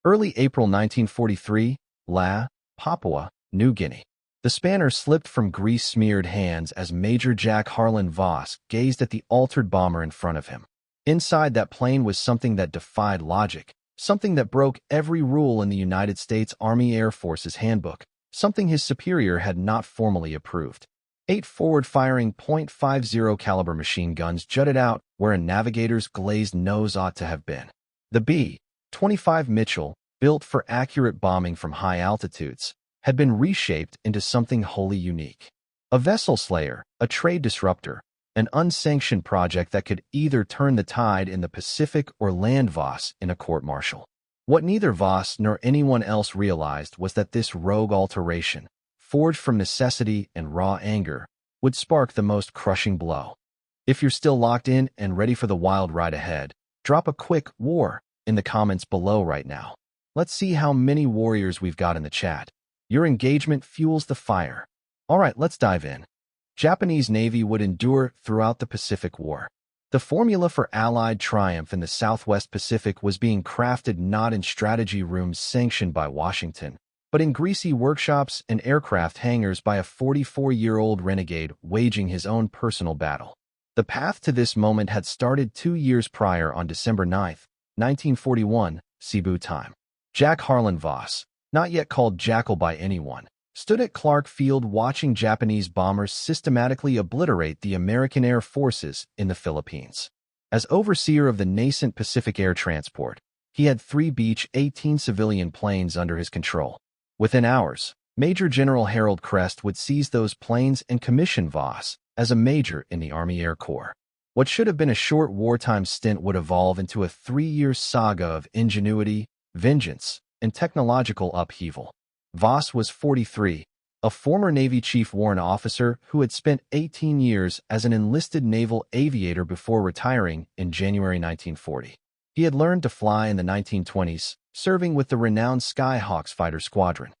Early April 1943, La, Papua, New Guinea. The spanner slipped from grease-smeared hands as Major Jack Harlan Voss gazed at the altered bomber in front of him. Inside that plane was something that defied logic, something that broke every rule in the United States Army Air Force's handbook, something his superior had not formally approved. 8 forward-firing .50 caliber machine guns jutted out where a navigator's glazed nose ought to have been. The B-25 Mitchell, built for accurate bombing from high altitudes, had been reshaped into something wholly unique. A vessel slayer, a trade disruptor, an unsanctioned project that could either turn the tide in the Pacific or land Voss in a court-martial. What neither Voss nor anyone else realized was that this rogue alteration, forged from necessity and raw anger, would spark the most crushing blow. If you're still locked in and ready for the wild ride ahead, drop a quick "war" in the comments below right now. Let's see how many warriors we've got in the chat. Your engagement fuels the fire. Alright, let's dive in. Japanese Navy would endure throughout the Pacific War. The formula for Allied triumph in the Southwest Pacific was being crafted not in strategy rooms sanctioned by Washington, but in greasy workshops and aircraft hangars by a 44-year-old renegade waging his own personal battle. The path to this moment had started 2 years prior on December 9, 1941, Cebu time. Jack Harlan Voss, not yet called Jackal by anyone, stood at Clark Field watching Japanese bombers systematically obliterate the American Air Forces in the Philippines. As overseer of the nascent Pacific Air Transport, he had 3 Beech-18 civilian planes under his control. Within hours, Major General Harold Crest would seize those planes and commission Voss as a major in the Army Air Corps. What should have been a short wartime stint would evolve into a 3-year saga of ingenuity, vengeance, and technological upheaval. Voss was 43, a former Navy Chief Warrant Officer who had spent 18 years as an enlisted naval aviator before retiring in January 1940. He had learned to fly in the 1920s, serving with the renowned Skyhawks fighter squadron,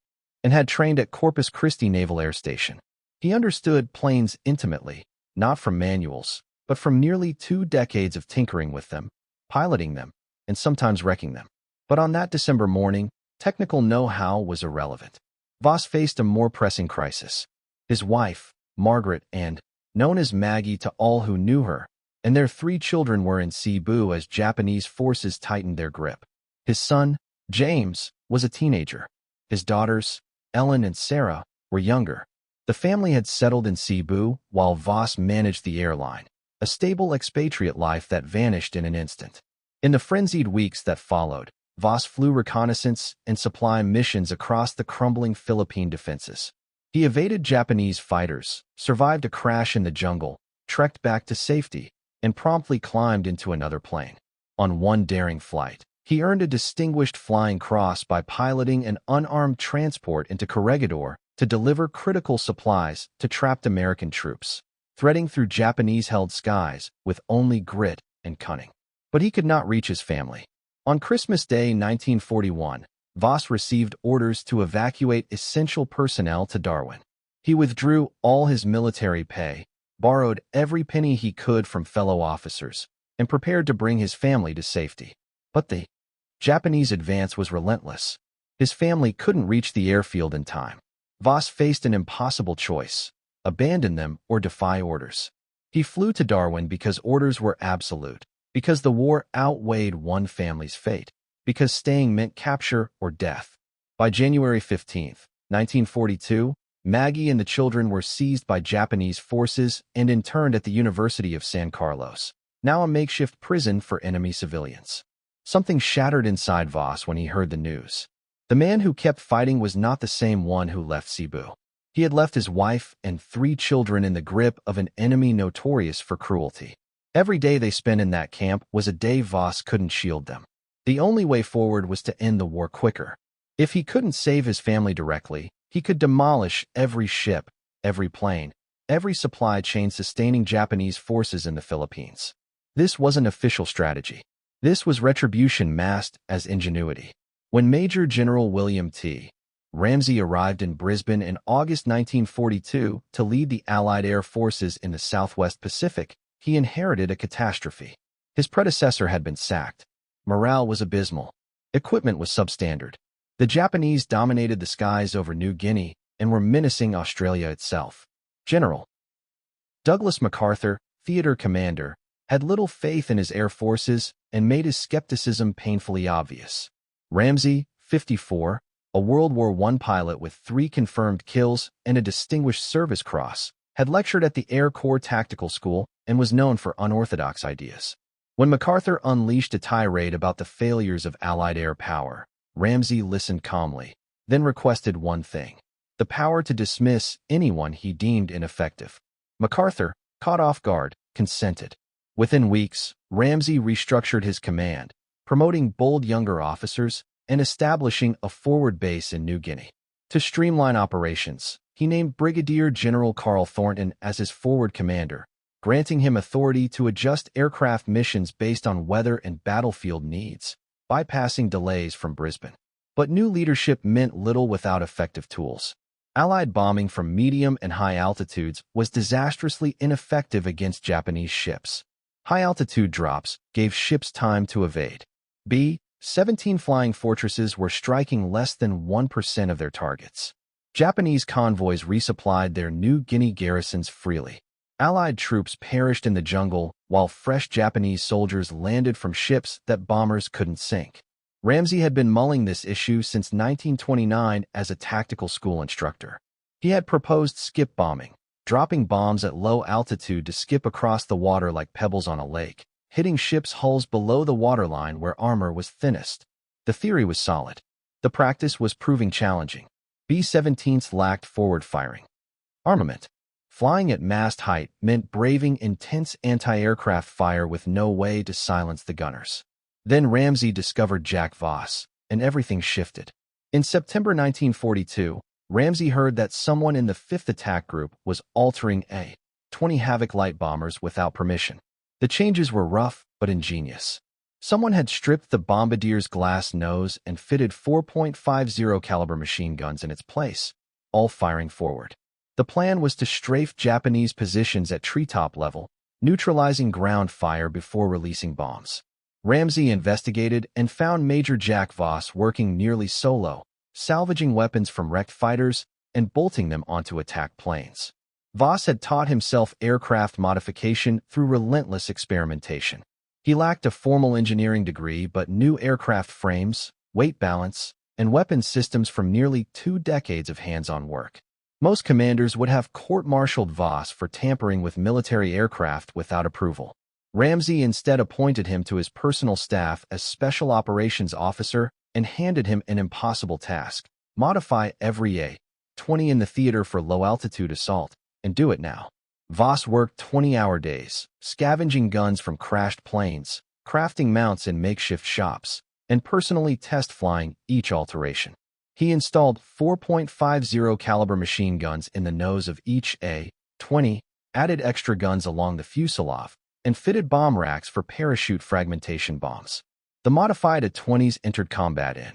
and had trained at Corpus Christi Naval Air Station. He understood planes intimately, not from manuals, but from nearly 2 decades of tinkering with them, piloting them, and sometimes wrecking them. But on that December morning, technical know-how was irrelevant. Voss faced a more pressing crisis. His wife, Margaret, and, known as Maggie to all who knew her, and their 3 children were in Cebu as Japanese forces tightened their grip. His son, James, was a teenager. His daughters, Ellen and Sarah, were younger. The family had settled in Cebu while Voss managed the airline, a stable expatriate life that vanished in an instant. In the frenzied weeks that followed, Voss flew reconnaissance and supply missions across the crumbling Philippine defenses. He evaded Japanese fighters, survived a crash in the jungle, trekked back to safety, and promptly climbed into another plane. On one daring flight, he earned a Distinguished Flying Cross by piloting an unarmed transport into Corregidor to deliver critical supplies to trapped American troops, threading through Japanese-held skies with only grit and cunning. But he could not reach his family. On Christmas Day 1941, Voss received orders to evacuate essential personnel to Darwin. He withdrew all his military pay, borrowed every penny he could from fellow officers, and prepared to bring his family to safety. But the Japanese advance was relentless. His family couldn't reach the airfield in time. Voss faced an impossible choice: abandon them or defy orders. He flew to Darwin because orders were absolute, because the war outweighed one family's fate, because staying meant capture or death. By January 15, 1942, Maggie and the children were seized by Japanese forces and interned at the University of San Carlos, now a makeshift prison for enemy civilians. Something shattered inside Voss when he heard the news. The man who kept fighting was not the same one who left Cebu. He had left his wife and 3 children in the grip of an enemy notorious for cruelty. Every day they spent in that camp was a day Voss couldn't shield them. The only way forward was to end the war quicker. If he couldn't save his family directly, he could demolish every ship, every plane, every supply chain sustaining Japanese forces in the Philippines. This wasn't official strategy. This was retribution masked as ingenuity. When Major General William T. Ramsey arrived in Brisbane in August 1942 to lead the Allied Air Forces in the Southwest Pacific, he inherited a catastrophe. His predecessor had been sacked. Morale was abysmal. Equipment was substandard. The Japanese dominated the skies over New Guinea and were menacing Australia itself. General Douglas MacArthur, theater commander, had little faith in his air forces and made his skepticism painfully obvious. Ramsey, 54, a World War I pilot with 3 confirmed kills and a Distinguished Service Cross, had lectured at the Air Corps Tactical School and was known for unorthodox ideas. When MacArthur unleashed a tirade about the failures of Allied air power, Ramsey listened calmly, then requested one thing: the power to dismiss anyone he deemed ineffective. MacArthur, caught off guard, consented. Within weeks, Ramsey restructured his command, promoting bold younger officers and establishing a forward base in New Guinea. To streamline operations, he named Brigadier General Carl Thornton as his forward commander, granting him authority to adjust aircraft missions based on weather and battlefield needs, bypassing delays from Brisbane. But new leadership meant little without effective tools. Allied bombing from medium and high altitudes was disastrously ineffective against Japanese ships. High-altitude drops gave ships time to evade. B-17 flying fortresses were striking less than 1% of their targets. Japanese convoys resupplied their New Guinea garrisons freely. Allied troops perished in the jungle, while fresh Japanese soldiers landed from ships that bombers couldn't sink. Ramsey had been mulling this issue since 1929 as a tactical school instructor. He had proposed skip bombing, dropping bombs at low altitude to skip across the water like pebbles on a lake, hitting ships' hulls below the waterline where armor was thinnest. The theory was solid. The practice was proving challenging. B-17s lacked forward firing. Armament. Flying at mast height meant braving intense anti-aircraft fire with no way to silence the gunners. Then Ramsey discovered Jack Voss, and everything shifted. In September 1942, Ramsey heard that someone in the 5th Attack Group was altering A-20 Havoc light bombers without permission. The changes were rough but ingenious. Someone had stripped the Bombardier's glass nose and fitted 4.50 caliber machine guns in its place, all firing forward. The plan was to strafe Japanese positions at treetop level, neutralizing ground fire before releasing bombs. Ramsey investigated and found Major Jack Voss working nearly solo, salvaging weapons from wrecked fighters and bolting them onto attack planes. Voss had taught himself aircraft modification through relentless experimentation. He lacked a formal engineering degree but knew aircraft frames, weight balance, and weapons systems from nearly 2 decades of hands-on work. Most commanders would have court-martialed Voss for tampering with military aircraft without approval. Ramsey instead appointed him to his personal staff as Special Operations Officer and handed him an impossible task: modify every A-20 in the theater for low-altitude assault, and do it now. Voss worked 20-hour days, scavenging guns from crashed planes, crafting mounts in makeshift shops, and personally test-flying each alteration. He installed 4.50 caliber machine guns in the nose of each A-20, added extra guns along the fuselage, and fitted bomb racks for parachute fragmentation bombs. The modified A-20s entered combat in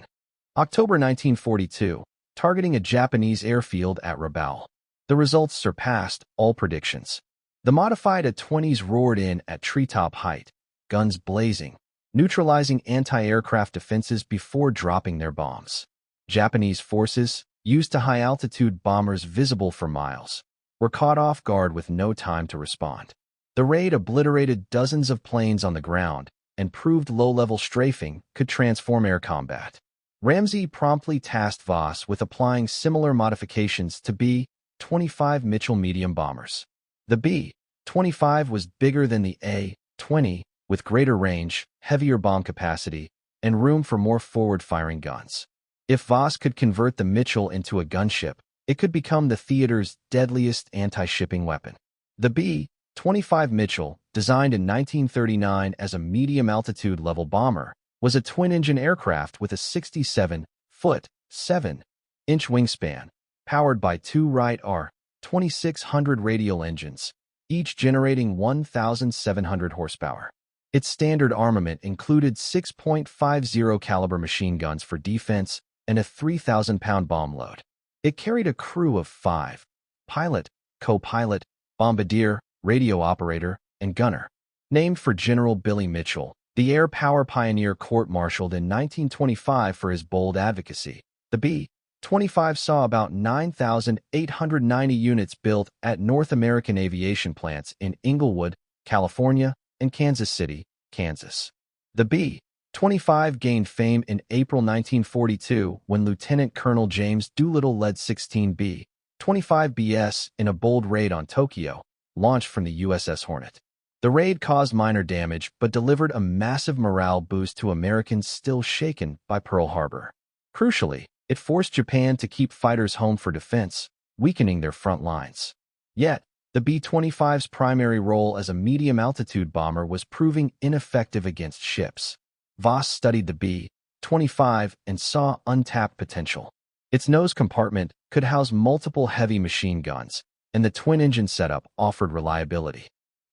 October 1942, targeting a Japanese airfield at Rabaul. The results surpassed all predictions. The modified A-20s roared in at treetop height, guns blazing, neutralizing anti-aircraft defenses before dropping their bombs. Japanese forces, used to high-altitude bombers visible for miles, were caught off guard with no time to respond. The raid obliterated dozens of planes on the ground and proved low-level strafing could transform air combat. Ramsey promptly tasked Voss with applying similar modifications to B-25 Mitchell medium bombers. The B-25 was bigger than the A-20, with greater range, heavier bomb capacity, and room for more forward-firing guns. If Voss could convert the Mitchell into a gunship, it could become the theater's deadliest anti-shipping weapon. The B-25 Mitchell, designed in 1939 as a medium-altitude level bomber, was a twin-engine aircraft with a 67-foot, 7-inch wingspan, powered by 2 Wright R-2600 radial engines, each generating 1,700 horsepower. Its standard armament included 6.50 caliber machine guns for defense and a 3,000-pound bomb load. It carried a crew of 5: pilot, co-pilot, bombardier, radio operator, and gunner. Named for General Billy Mitchell, The air power pioneer court-martialed in 1925 for his bold advocacy. The B-25 saw about 9,890 units built at North American aviation plants in Inglewood, California, and Kansas City, Kansas. The B-25 gained fame in April 1942 when Lieutenant Colonel James Doolittle led 16 B-25Bs in a bold raid on Tokyo, launched from the USS Hornet. The raid caused minor damage but delivered a massive morale boost to Americans still shaken by Pearl Harbor. Crucially, it forced Japan to keep fighters home for defense, weakening their front lines. Yet, the B-25's primary role as a medium-altitude bomber was proving ineffective against ships. Voss studied the B-25 and saw untapped potential. Its nose compartment could house multiple heavy machine guns, and the twin-engine setup offered reliability.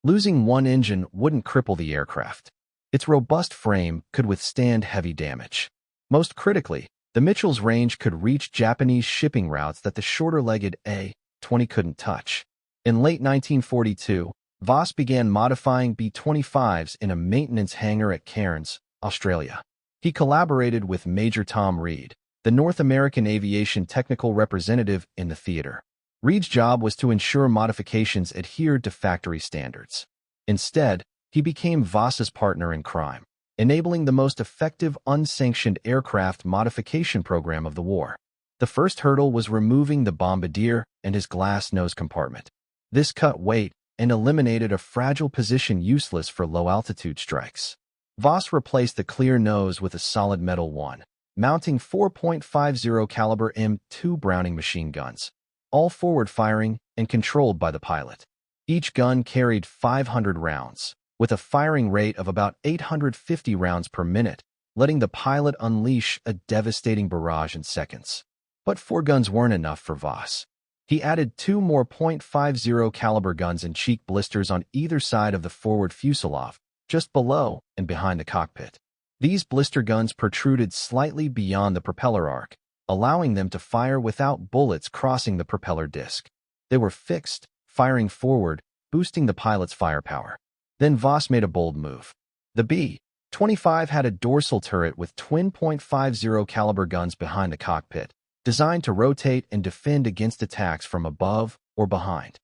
Losing one engine wouldn't cripple the aircraft. Its robust frame could withstand heavy damage. Most critically, the Mitchell's range could reach Japanese shipping routes that the shorter-legged A-20 couldn't touch. In late 1942, Voss began modifying B-25s in a maintenance hangar at Cairns, Australia. He collaborated with Major Tom Reed, the North American aviation technical representative in the theater. Reed's job was to ensure modifications adhered to factory standards. Instead, he became Voss's partner in crime, enabling the most effective unsanctioned aircraft modification program of the war. The first hurdle was removing the bombardier and his glass nose compartment. This cut weight and eliminated a fragile position useless for low-altitude strikes. Voss replaced the clear nose with a solid metal one, mounting 4.50 caliber M2 Browning machine guns, all forward-firing and controlled by the pilot. Each gun carried 500 rounds, with a firing rate of about 850 rounds per minute, letting the pilot unleash a devastating barrage in seconds. But 4 guns weren't enough for Voss. He added 2 more .50 caliber guns and cheek blisters on either side of the forward fuselage, just below and behind the cockpit. These blister guns protruded slightly beyond the propeller arc, allowing them to fire without bullets crossing the propeller disc. They were fixed, firing forward, boosting the pilot's firepower. Then Voss made a bold move. The B-25 had a dorsal turret with twin .50 caliber guns behind the cockpit, designed to rotate and defend against attacks from above or behind.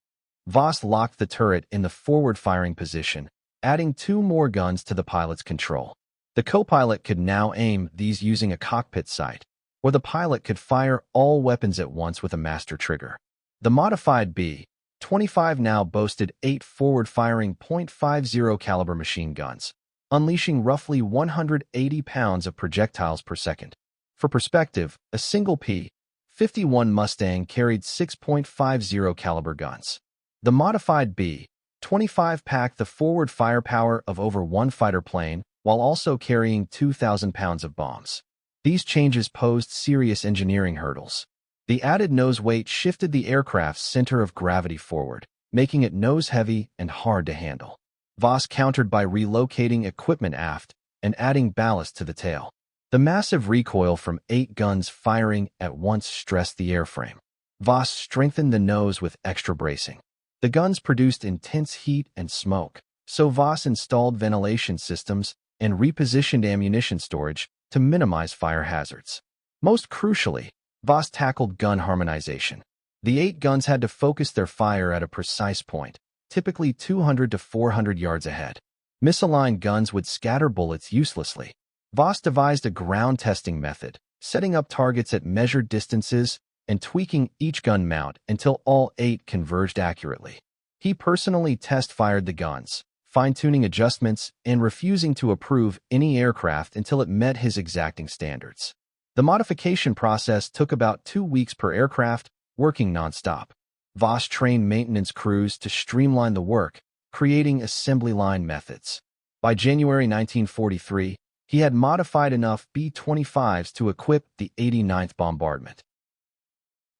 Voss locked the turret in the forward-firing position, adding 2 more guns to the pilot's control. The co-pilot could now aim these using a cockpit sight, or the pilot could fire all weapons at once with a master trigger. The modified B-25 now boasted 8 forward-firing .50 caliber machine guns, unleashing roughly 180 pounds of projectiles per second. For perspective, a single P-51 Mustang carried 6.50 caliber guns. The modified B-25 packed the forward firepower of over 1 fighter plane while also carrying 2,000 pounds of bombs. These changes posed serious engineering hurdles. The added nose weight shifted the aircraft's center of gravity forward, making it nose-heavy and hard to handle. Voss countered by relocating equipment aft and adding ballast to the tail. The massive recoil from 8 guns firing at once stressed the airframe. Voss strengthened the nose with extra bracing. The guns produced intense heat and smoke, so Voss installed ventilation systems and repositioned ammunition storage to minimize fire hazards. Most crucially, Voss tackled gun harmonization. The 8 guns had to focus their fire at a precise point, typically 200 to 400 yards ahead. Misaligned guns would scatter bullets uselessly. Voss devised a ground testing method, setting up targets at measured distances and tweaking each gun mount until all 8 converged accurately. He personally test-fired the guns, fine-tuning adjustments and refusing to approve any aircraft until it met his exacting standards. The modification process took about 2 weeks per aircraft, working non-stop. Voss trained maintenance crews to streamline the work, creating assembly line methods. By January 1943, he had modified enough B-25s to equip the 89th Bombardment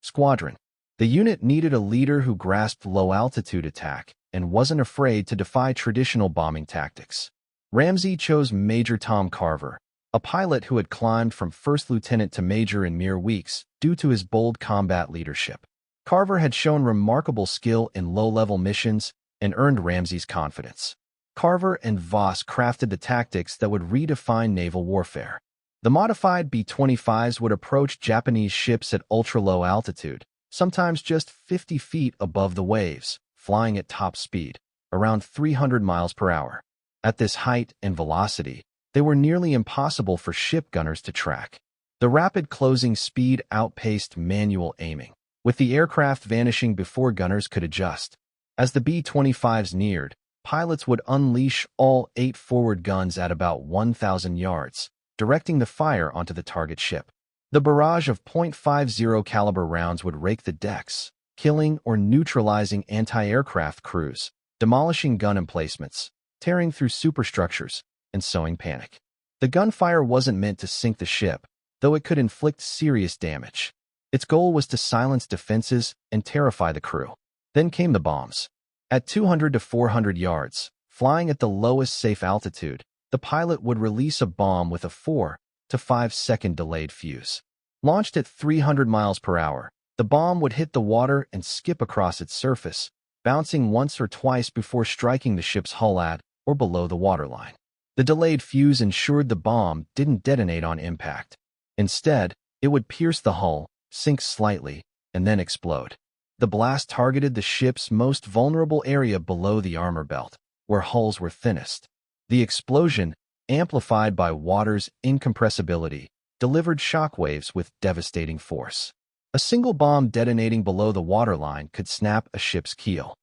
Squadron. The unit needed a leader who grasped low-altitude attack and wasn't afraid to defy traditional bombing tactics. Ramsey chose Major Tom Carver, a pilot who had climbed from first lieutenant to major in mere weeks due to his bold combat leadership. Carver had shown remarkable skill in low-level missions and earned Ramsey's confidence. Carver and Voss crafted the tactics that would redefine naval warfare. The modified B-25s would approach Japanese ships at ultra-low altitude, sometimes just 50 feet above the waves, flying at top speed, around 300 miles per hour. At this height and velocity, they were nearly impossible for ship gunners to track. The rapid closing speed outpaced manual aiming, with the aircraft vanishing before gunners could adjust. As the B-25s neared, pilots would unleash all 8 forward guns at about 1,000 yards, directing the fire onto the target ship. The barrage of .50 caliber rounds would rake the decks, killing or neutralizing anti-aircraft crews, demolishing gun emplacements, tearing through superstructures, and sowing panic. The gunfire wasn't meant to sink the ship, though it could inflict serious damage. Its goal was to silence defenses and terrify the crew. Then came the bombs. At 200 to 400 yards, flying at the lowest safe altitude, the pilot would release a bomb with a 4 to 5 second delayed fuse. Launched at 300 miles per hour, the bomb would hit the water and skip across its surface, bouncing once or twice before striking the ship's hull at or below the waterline. The delayed fuse ensured the bomb didn't detonate on impact. Instead, it would pierce the hull, sink slightly, and then explode. The blast targeted the ship's most vulnerable area below the armor belt, where hulls were thinnest. The explosion, amplified by water's incompressibility, delivered shockwaves with devastating force. A single bomb detonating below the waterline could snap a ship's keel,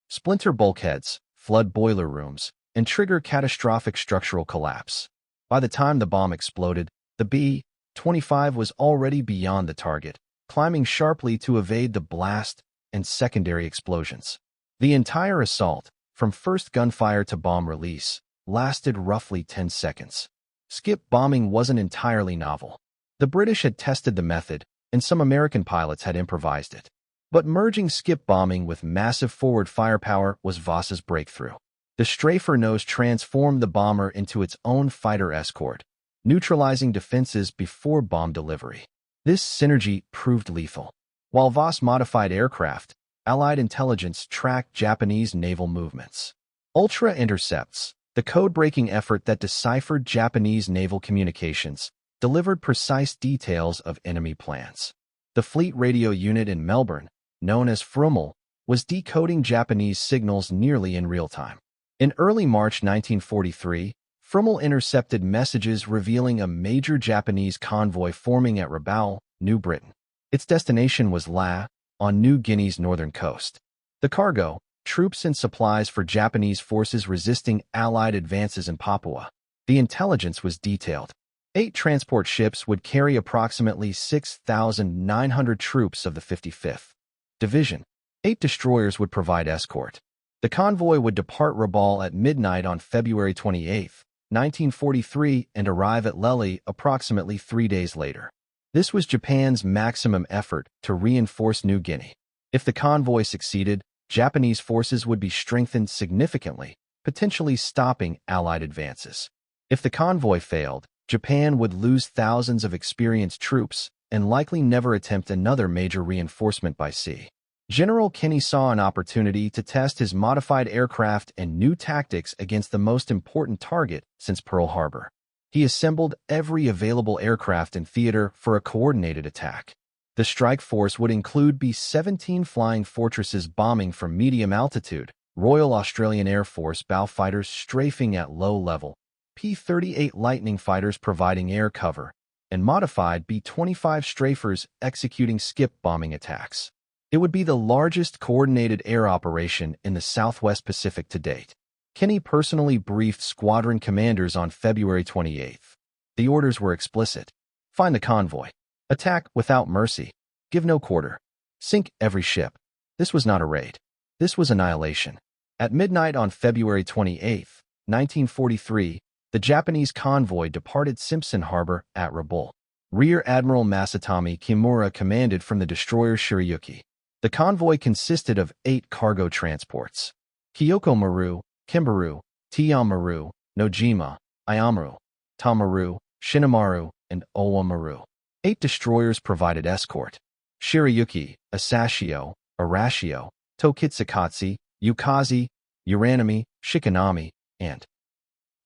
splinter bulkheads, flood boiler rooms, and trigger catastrophic structural collapse. By the time the bomb exploded, the B-25 was already beyond the target, climbing sharply to evade the blast and secondary explosions. The entire assault, from first gunfire to bomb release, lasted roughly 10 seconds. Skip bombing wasn't entirely novel. The British had tested the method, and some American pilots had improvised it. But merging skip bombing with massive forward firepower was Voss's breakthrough. The strafer nose transformed the bomber into its own fighter escort, neutralizing defenses before bomb delivery. This synergy proved lethal. While Voss modified aircraft, Allied intelligence tracked Japanese naval movements. Ultra Intercepts, the code-breaking effort that deciphered Japanese naval communications, delivered precise details of enemy plans. The fleet radio unit in Melbourne, known as Fromel, was decoding Japanese signals nearly in real time. In early March 1943, Fromel intercepted messages revealing a major Japanese convoy forming at Rabaul, New Britain. Its destination was Lae, on New Guinea's northern coast. The cargo, troops and supplies for Japanese forces resisting Allied advances in Papua. The intelligence was detailed. 8 transport ships would carry approximately 6,900 troops of the 55th Division. 8 destroyers would provide escort. The convoy would depart Rabaul at midnight on February 28, 1943, and arrive at Lelle approximately 3 days later. This was Japan's maximum effort to reinforce New Guinea. If the convoy succeeded, Japanese forces would be strengthened significantly, potentially stopping Allied advances. If the convoy failed, Japan would lose thousands of experienced troops and likely never attempt another major reinforcement by sea. General Kenny saw an opportunity to test his modified aircraft and new tactics against the most important target since Pearl Harbor. He assembled every available aircraft in theater for a coordinated attack. The strike force would include B-17 Flying Fortresses bombing from medium altitude, Royal Australian Air Force bow fighters strafing at low level, P-38 Lightning fighters providing air cover, and modified B-25 strafers executing skip bombing attacks. It would be the largest coordinated air operation in the Southwest Pacific to date. Kenny personally briefed squadron commanders on February 28. The orders were explicit. Find the convoy. Attack without mercy. Give no quarter. Sink every ship. This was not a raid. This was annihilation. At midnight on February 28, 1943, the Japanese convoy departed Simpson Harbor at Rabaul. Rear Admiral Masatomi Kimura commanded from the destroyer Shirayuki. The convoy consisted of 8 cargo transports: Kyoko Maru, Kimbaru, Tiamaru, Nojima, Ayamaru, Tamaru, Shinamaru, and Owamaru. 8 destroyers provided escort: Shirayuki, Asashio, Arashio, Tokitsukatsu, Yukazi, Uranami, Shikanami, and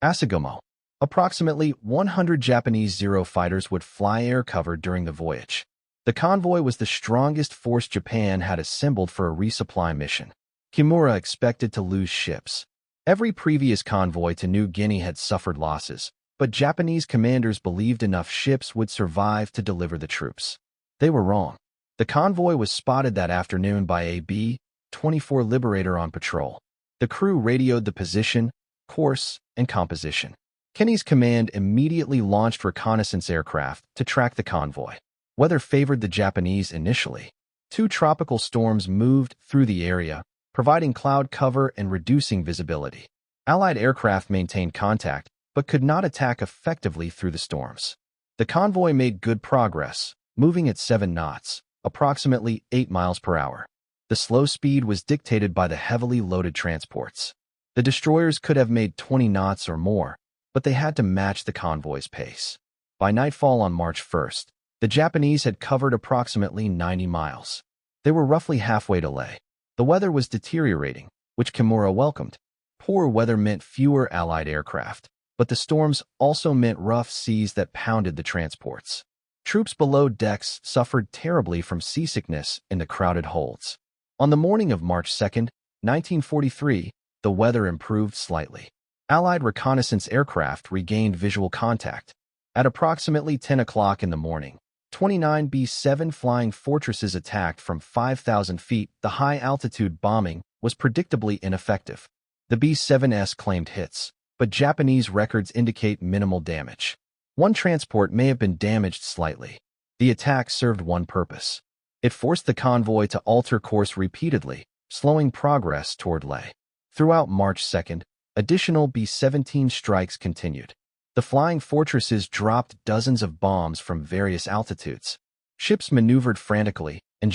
Asagamo. Approximately 100 Japanese Zero fighters would fly air cover during the voyage. The convoy was the strongest force Japan had assembled for a resupply mission. Kimura expected to lose ships. Every previous convoy to New Guinea had suffered losses, but Japanese commanders believed enough ships would survive to deliver the troops. They were wrong. The convoy was spotted that afternoon by a B-24 Liberator on patrol. The crew radioed the position, course, and composition. Kenny's command immediately launched reconnaissance aircraft to track the convoy. Weather favored the Japanese initially. 2 tropical storms moved through the area, providing cloud cover and reducing visibility. Allied aircraft maintained contact, but could not attack effectively through the storms. The convoy made good progress, moving at 7 knots, approximately 8 miles per hour. The slow speed was dictated by the heavily loaded transports. The destroyers could have made 20 knots or more, but they had to match the convoy's pace. By nightfall on March 1st, the Japanese had covered approximately 90 miles. They were roughly halfway to Leh. The weather was deteriorating, which Kimura welcomed. Poor weather meant fewer Allied aircraft, but the storms also meant rough seas that pounded the transports. Troops below decks suffered terribly from seasickness in the crowded holds. On the morning of March 2, 1943, the weather improved slightly. Allied reconnaissance aircraft regained visual contact. At approximately 10 o'clock in the morning, 29 B-7 Flying Fortresses attacked from 5,000 feet. The high-altitude bombing was predictably ineffective. The B-7s claimed hits, but Japanese records indicate minimal damage. One transport may have been damaged slightly. The attack served one purpose. It forced the convoy to alter course repeatedly, slowing progress toward Leh. Throughout March 2nd, additional B-17 strikes continued. The Flying Fortresses dropped dozens of bombs from various altitudes. Ships maneuvered frantically, and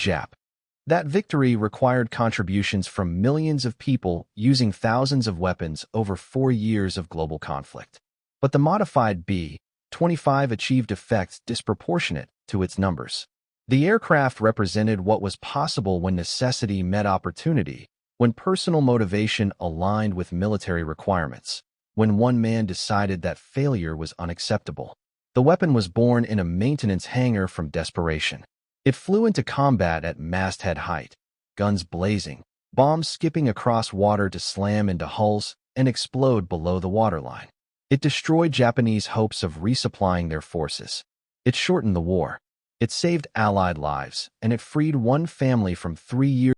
that victory required contributions from millions of people using thousands of weapons over 4 years of global conflict. But the modified B-25 achieved effects disproportionate to its numbers. The aircraft represented what was possible when necessity met opportunity, when personal motivation aligned with military requirements, when one man decided that failure was unacceptable. The weapon was born in a maintenance hangar from desperation. It flew into combat at masthead height, guns blazing, bombs skipping across water to slam into hulls and explode below the waterline. It destroyed Japanese hopes of resupplying their forces. It shortened the war. It saved Allied lives, and it freed one family from 3 years